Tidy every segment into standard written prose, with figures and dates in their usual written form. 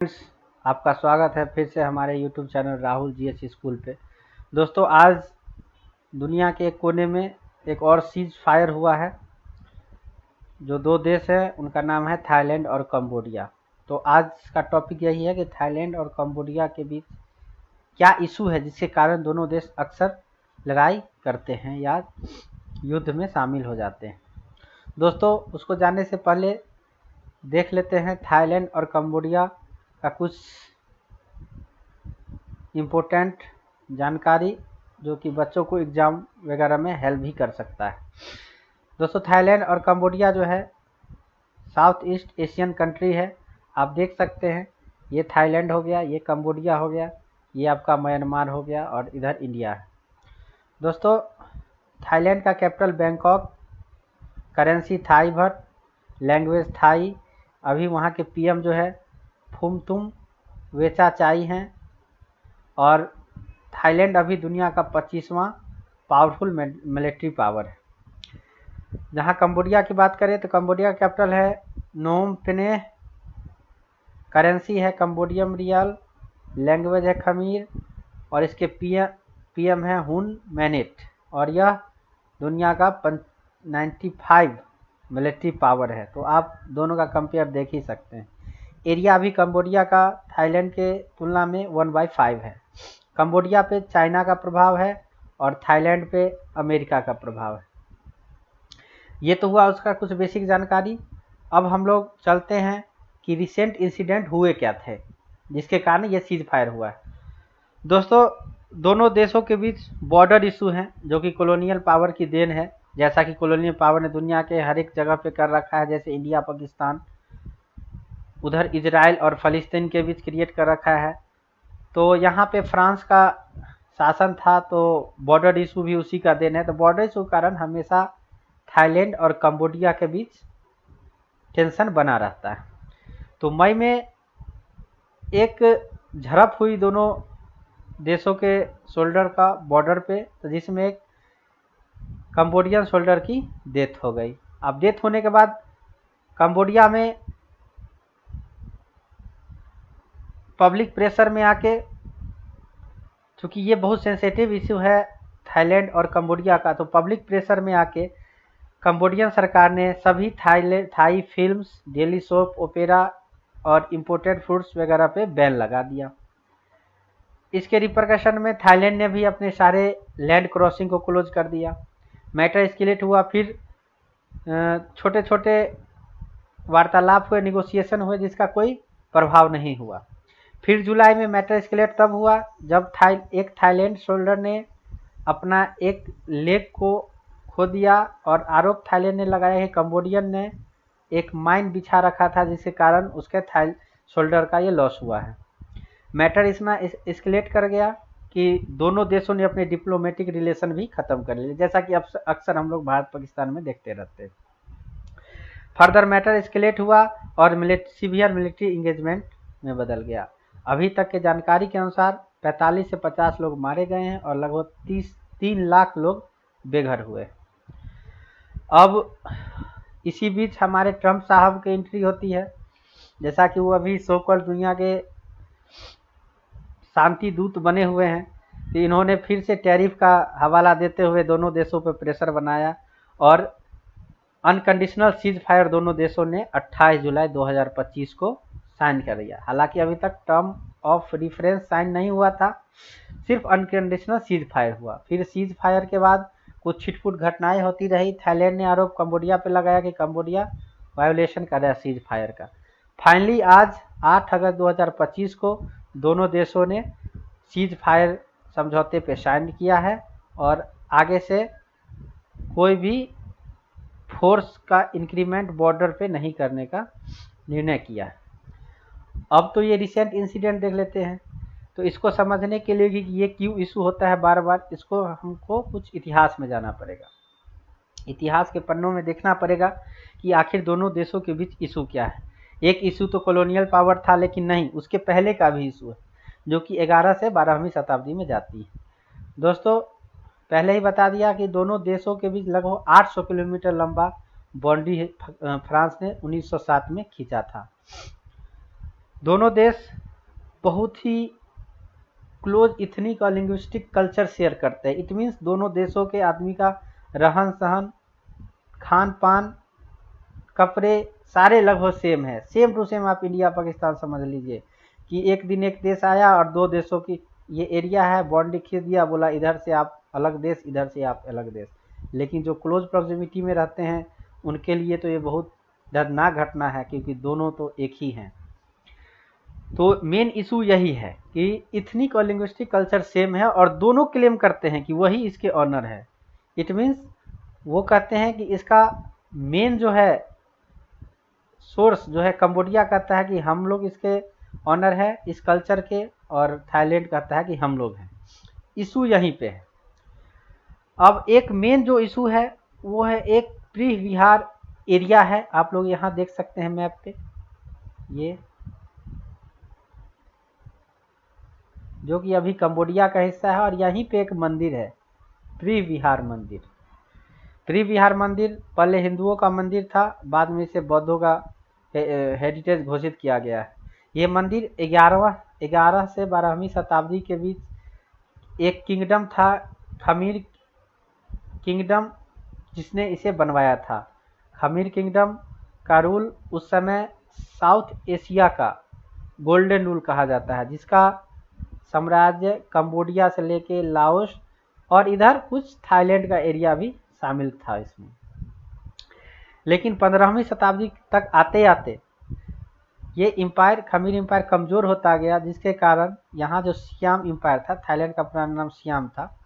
Friends, आपका स्वागत है फिर से हमारे YouTube channel Rahul GS school पे। दोस्तों, आज दुनिया के एक कोने में एक और सीज फायर हुआ है। जो दो देश है उनका नाम है थाईलैंड और कंबोडिया। तो आज का टॉपिक यही है कि थाईलैंड और कंबोडिया के बीच क्या इशू है जिसके कारण दोनों देश अक्सर लड़ाई करते हैं या युद्ध में शामिल हो जाते हैं। दोस्तों, उसको जानने से पहले देख लेते हैं थाईलैंड और कंबोडिया का कुछ इम्पोर्टेंट जानकारी जो कि बच्चों को एग्ज़ाम वगैरह में हेल्प भी कर सकता है। दोस्तों, थाईलैंड और कंबोडिया जो है साउथ ईस्ट एशियन कंट्री है। आप देख सकते हैं, ये थाईलैंड हो गया, ये कंबोडिया हो गया, ये आपका म्यांमार हो गया और इधर इंडिया है। दोस्तों, थाईलैंड का कैपिटल बैंकॉक, करेंसी थाई भट, लैंग्वेज थाई। अभी वहाँ के पीएम जो है फुमतुम वेचाचाई हैं और थाईलैंड अभी दुनिया का 25वां पावरफुल मिलिट्री पावर है। जहां कंबोडिया की बात करें तो कंबोडिया का कैपिटल है नोम पेन्ह, करेंसी है कंबोडियम रियाल, लैंग्वेज है खमीर और इसके पीएम है हुन मैनेट और यह दुनिया का 95 मिलिट्री पावर है। तो आप दोनों का कंपेयर देख ही सकते हैं। एरिया अभी कंबोडिया का थाईलैंड के तुलना में 1/5 है। कंबोडिया पे चाइना का प्रभाव है और थाईलैंड पे अमेरिका का प्रभाव है। ये तो हुआ उसका कुछ बेसिक जानकारी। अब हम लोग चलते हैं कि रिसेंट इंसिडेंट हुए क्या थे जिसके कारण ये सीज फायर हुआ है। दोस्तों, दोनों देशों के बीच बॉर्डर इशू हैं जो कि कॉलोनियल पावर की देन है। जैसा कि कॉलोनियल पावर ने दुनिया के हर एक जगह पे कर रखा है, जैसे इंडिया पाकिस्तान, उधर इजराइल और फलस्तीन के बीच क्रिएट कर रखा है। तो यहाँ पे फ्रांस का शासन था, तो बॉर्डर इशू भी उसी का देन है। तो बॉर्डर इशू के कारण हमेशा थाईलैंड और कंबोडिया के बीच टेंशन बना रहता है। तो मई में एक झड़प हुई दोनों देशों के शोल्डर का बॉर्डर पे, तो जिसमें एक कंबोडियन शोल्डर की डेथ हो गई। अब डेथ होने के बाद कंबोडिया में पब्लिक प्रेशर में आके, चूँकि ये बहुत सेंसिटिव इशू है थाईलैंड और कंबोडिया का, तो पब्लिक प्रेशर में आके कंबोडियन सरकार ने सभी Thai films, daily soap opera और इम्पोर्टेड फूड्स वगैरह पे बैन लगा दिया। इसके रिपरकशन में थाईलैंड ने भी अपने सारे लैंड क्रॉसिंग को क्लोज कर दिया। मैटर एस्केलेट हुआ, फिर छोटे छोटे वार्तालाप हुए, निगोशिएशन हुए, जिसका कोई प्रभाव नहीं हुआ। फिर जुलाई में मैटर एस्केलेट तब हुआ जब एक थाईलैंड शोल्डर ने अपना एक लेग को खो दिया और आरोप थाईलैंड ने लगाया कि कंबोडियन ने एक माइन बिछा रखा था जिसके कारण उसके शोल्डर का ये लॉस हुआ है। मैटर इसमें एस्केलेट कर गया कि दोनों देशों ने अपने डिप्लोमेटिक रिलेशन भी खत्म कर लिए, जैसा कि अक्सर हम लोग भारत पाकिस्तान में देखते रहते हैं। फर्दर मैटर एस्केलेट हुआ और सीवियर मिलिट्री इंगेजमेंट में बदल गया। अभी तक के जानकारी के अनुसार 45 से 50 लोग मारे गए हैं और लगभग 3 लाख लोग बेघर हुए। अब इसी बीच हमारे ट्रंप साहब की एंट्री होती है। जैसा कि वो अभी सोकल दुनिया के शांति दूत बने हुए हैं, तो इन्होंने फिर से टैरिफ का हवाला देते हुए दोनों देशों पर प्रेशर बनाया और अनकंडीशनल सीज फायर दोनों देशों ने 28 जुलाई 2025 को साइन कर दिया। हालांकि अभी तक टर्म ऑफ रिफरेंस साइन नहीं हुआ था, सिर्फ अनकंडीशनल सीज फायर हुआ। फिर सीज फायर के बाद कुछ छिटपुट घटनाएं होती रही। थाईलैंड ने आरोप कंबोडिया पे लगाया कि कंबोडिया वायोलेशन कर रहा है सीज फायर का। फाइनली आज 8 अगस्त 2025 को दोनों देशों ने सीज फायर समझौते पे साइन किया है और आगे से कोई भी फोर्स का इंक्रीमेंट बॉर्डर पे नहीं करने का निर्णय किया है। अब तो ये रिसेंट इंसिडेंट देख लेते हैं। तो इसको समझने के लिए कि ये क्यों इशू होता है बार बार, इसको हमको कुछ इतिहास में जाना पड़ेगा। इतिहास के पन्नों में देखना पड़ेगा कि आखिर दोनों देशों के बीच इशू क्या है। एक इशू तो कॉलोनियल पावर था, लेकिन नहीं, उसके पहले का भी इशू है जो कि 11 से 12वीं शताब्दी में जाती है। दोस्तों, पहले ही बता दिया कि दोनों देशों के बीच लगभग 800 किलोमीटर लंबा बाउंड्री फ्रांस ने 1907 में खींचा था। दोनों देश बहुत ही क्लोज इथनिक और लिंग्विस्टिक कल्चर शेयर करते हैं। इट मीन्स दोनों देशों के आदमी का रहन सहन, खान पान, कपड़े सारे लगभग सेम है। सेम टू सेम आप इंडिया पाकिस्तान समझ लीजिए कि एक दिन एक देश आया और दो देशों की ये एरिया है, बाउंड्री खींच दिया, बोला इधर से आप अलग देश, इधर से आप अलग देश। लेकिन जो क्लोज प्रॉक्सिमिटी में रहते हैं उनके लिए तो ये बहुत दर्दनाक घटना है, क्योंकि दोनों तो एक ही हैं। तो मेन इशू यही है कि इथनिक और लिंग्विस्टिक कल्चर सेम है और दोनों क्लेम करते हैं कि वही इसके ऑनर है। इट मीन्स वो कहते हैं कि इसका मेन जो है सोर्स जो है, कंबोडिया कहता है कि हम लोग इसके ऑनर है इस कल्चर के, और थाईलैंड कहता है कि हम लोग हैं। इशू यहीं पे है। अब एक मेन जो इशू है वो है एक प्री विहार एरिया है, आप लोग यहाँ देख सकते हैं मैप पे, ये जो कि अभी कंबोडिया का हिस्सा है, और यहीं पे एक मंदिर है प्री विहार मंदिर। प्री विहार मंदिर पहले हिंदुओं का मंदिर था, बाद में इसे बौद्धों का हेरिटेज घोषित किया गया है। ये मंदिर 11 से 12वीं शताब्दी के बीच एक किंगडम था, खमीर किंगडम, जिसने इसे बनवाया था। खमीर किंगडम का रूल उस समय साउथ एशिया का गोल्डन रूल कहा जाता है, जिसका साम्राज्य कंबोडिया से लेके लाओस और इधर कुछ थाईलैंड का एरिया भी शामिल था इसमें। लेकिन 15वीं शताब्दी तक आते आते ये एम्पायर, खमीर एम्पायर कमजोर होता गया, जिसके कारण यहाँ जो सियाम एम्पायर था, थाईलैंड का पुराना नाम सियाम था,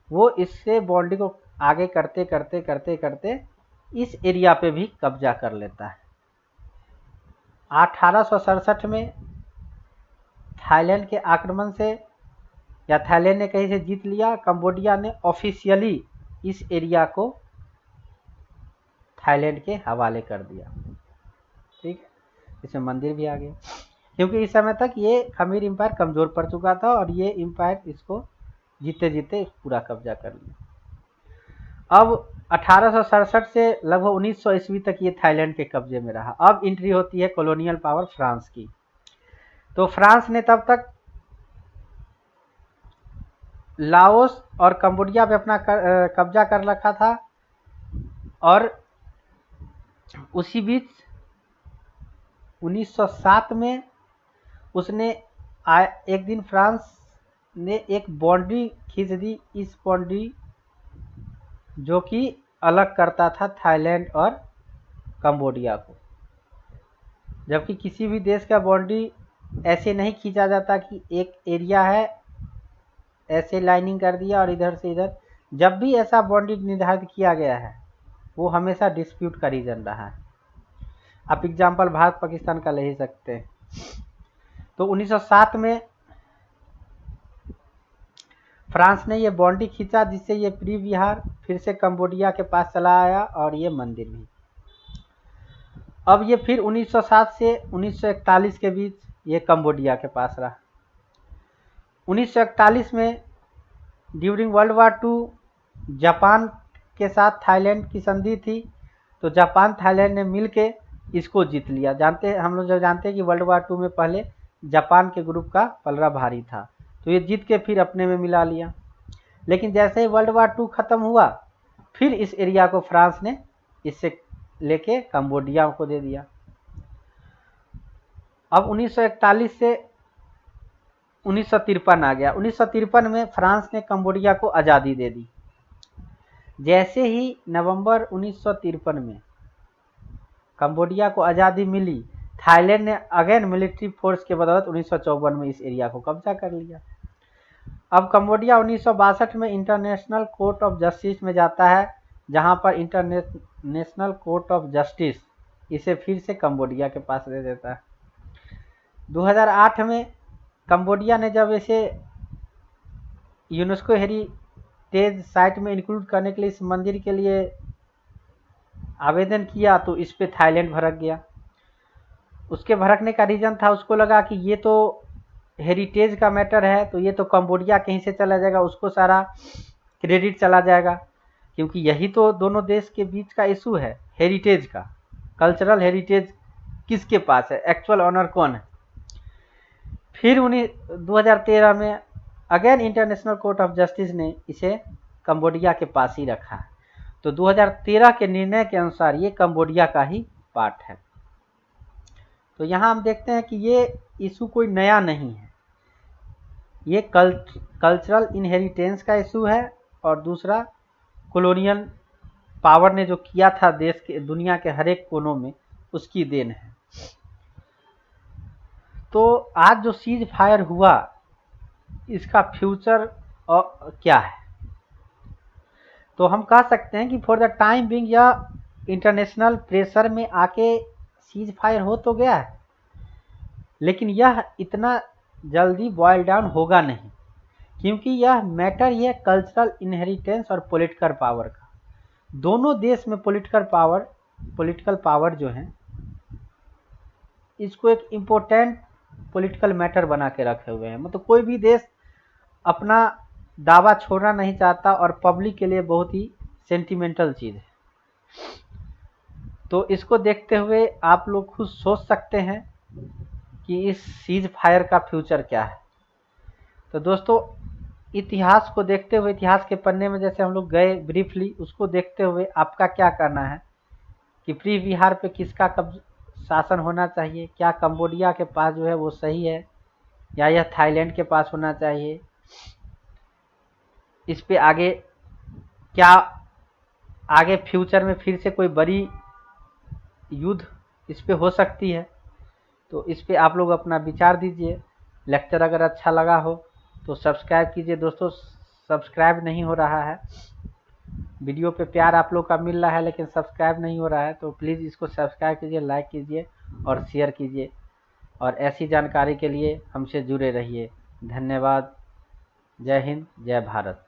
वो इससे बाउंड्री को आगे करते करते करते करते इस एरिया पे भी कब्जा कर लेता है। 1867 में थाईलैंड के आक्रमण से, या थाईलैंड ने कहीं से जीत लिया, कंबोडिया ने ऑफिशियली इस एरिया को थाईलैंड के हवाले कर दिया। ठीक है, इसमें मंदिर भी आ गया, क्योंकि इस समय तक ये खमीर एम्पायर कमजोर पड़ चुका था और ये एम्पायर इसको जीते जीते पूरा कब्जा कर लिया। अब 1867 से लगभग 1900 ईस्वी तक ये थाईलैंड के कब्जे में रहा। अब एंट्री होती है कॉलोनियल पावर फ्रांस की। तो फ्रांस ने तब तक लाओस और कंबोडिया पे अपना कब्जा कर रखा था, और उसी बीच 1907 में उसने एक दिन फ्रांस ने एक बाउंड्री खींच दी, इस बाउंड्री जो कि अलग करता था थाईलैंड और कंबोडिया को। जबकि किसी भी देश का बाउंड्री ऐसे नहीं खींचा जाता कि एक एरिया है ऐसे लाइनिंग कर दिया और इधर से इधर। जब भी ऐसा बाउंड्री निर्धारित किया गया है वो हमेशा डिस्प्यूट का रीजन रहा है। आप एग्जाम्पल भारत पाकिस्तान का ले ही सकते हैं। तो 1907 में फ्रांस ने ये बाउंड्री खींचा, जिससे ये प्री विहार फिर से कंबोडिया के पास चला आया, और ये मंदिर भी। अब ये फिर 1907 से 1941 के बीच ये कंबोडिया के पास रहा। 1941 में ड्यूरिंग वर्ल्ड वार 2 जापान के साथ थाईलैंड की संधि थी, तो जापान थाईलैंड ने मिलके इसको जीत लिया। हम लोग जब जानते हैं कि वर्ल्ड वार 2 में पहले जापान के ग्रुप का पलड़ा भारी था, तो ये जीत के फिर अपने में मिला लिया। लेकिन जैसे ही वर्ल्ड वार 2 खत्म हुआ, फिर इस एरिया को फ्रांस ने इससे लेके कंबोडिया को दे दिया। अब 1941 से 1953 आ गया। 1953 में फ्रांस ने कंबोडिया को आज़ादी दे दी। जैसे ही नवंबर 1953 में कंबोडिया को आज़ादी मिली, थाईलैंड ने अगेन मिलिट्री फोर्स के बदौलत 1954 में इस एरिया को कब्जा कर लिया। अब कंबोडिया 1962 में इंटरनेशनल कोर्ट ऑफ जस्टिस में जाता है, जहां पर इंटरनेशनल कोर्ट ऑफ जस्टिस इसे फिर से कंबोडिया के पास दे देता है। 2008 में कंबोडिया ने जब इसे यूनेस्को हेरिटेज साइट में इंक्लूड करने के लिए इस मंदिर के लिए आवेदन किया, तो इस पे थाईलैंड भड़क गया। उसके भड़कने का रीजन था, उसको लगा कि ये तो हेरिटेज का मैटर है, तो ये तो कंबोडिया कहीं से चला जाएगा, उसको सारा क्रेडिट चला जाएगा, क्योंकि यही तो दोनों देश के बीच का इशू है, हेरिटेज का। कल्चरल हेरिटेज किसके पास है, एक्चुअल ऑनर कौन है। फिर 2013 में again international court of justice ने इसे कंबोडिया के पास ही रखा। तो 2013 के निर्णय के अनुसार ये कंबोडिया का ही पार्ट है। तो यहाँ हम देखते हैं कि ये इशू कोई नया नहीं है, ये कल्चरल इनहेरिटेंस का इशू है, और दूसरा कॉलोनियल पावर ने जो किया था देश के दुनिया के हर एक कोनों में, उसकी देन है। तो आज जो सीज फायर हुआ, इसका फ्यूचर क्या है? तो हम कह सकते हैं कि फॉर द टाइम बिंग यह इंटरनेशनल प्रेशर में आके सीज फायर हो तो गया है, लेकिन यह इतना जल्दी बॉयल डाउन होगा नहीं, क्योंकि यह मैटर ही है कल्चरल इनहेरिटेंस और पॉलिटिकल पावर का। दोनों देश में पॉलिटिकल पावर जो है, इसको एक इम्पोर्टेंट पॉलिटिकल मैटर बना के रखे हुए हैं। मतलब कोई भी देश अपना दावा छोड़ना नहीं चाहता, और पब्लिक के लिए बहुत ही सेंटिमेंटल चीज़ है। तो इसको देखते हुए आप लोग खुद सोच सकते हैं कि इस सीज फायर का फ्यूचर क्या है। तो दोस्तों, इतिहास को देखते हुए, इतिहास के पन्ने में जैसे हम लोग गए ब्रीफली, उसको देखते हुए आपका क्या करना है कि फ्री बिहार पे किसका कब शासन होना चाहिए? क्या कंबोडिया के पास जो है वो सही है, या यह थाईलैंड के पास होना चाहिए? इस पे आगे क्या, आगे फ्यूचर में फिर से कोई बड़ी युद्ध इस पे हो सकती है? तो इस पे आप लोग अपना विचार दीजिए। लेक्चर अगर अच्छा लगा हो तो सब्सक्राइब कीजिए। दोस्तों, सब्सक्राइब नहीं हो रहा है, वीडियो पे प्यार आप लोग का मिल रहा है, लेकिन सब्सक्राइब नहीं हो रहा है। तो प्लीज़ इसको सब्सक्राइब कीजिए, लाइक कीजिए और शेयर कीजिए, और ऐसी जानकारी के लिए हमसे जुड़े रहिए। धन्यवाद। जय हिंद, जय भारत।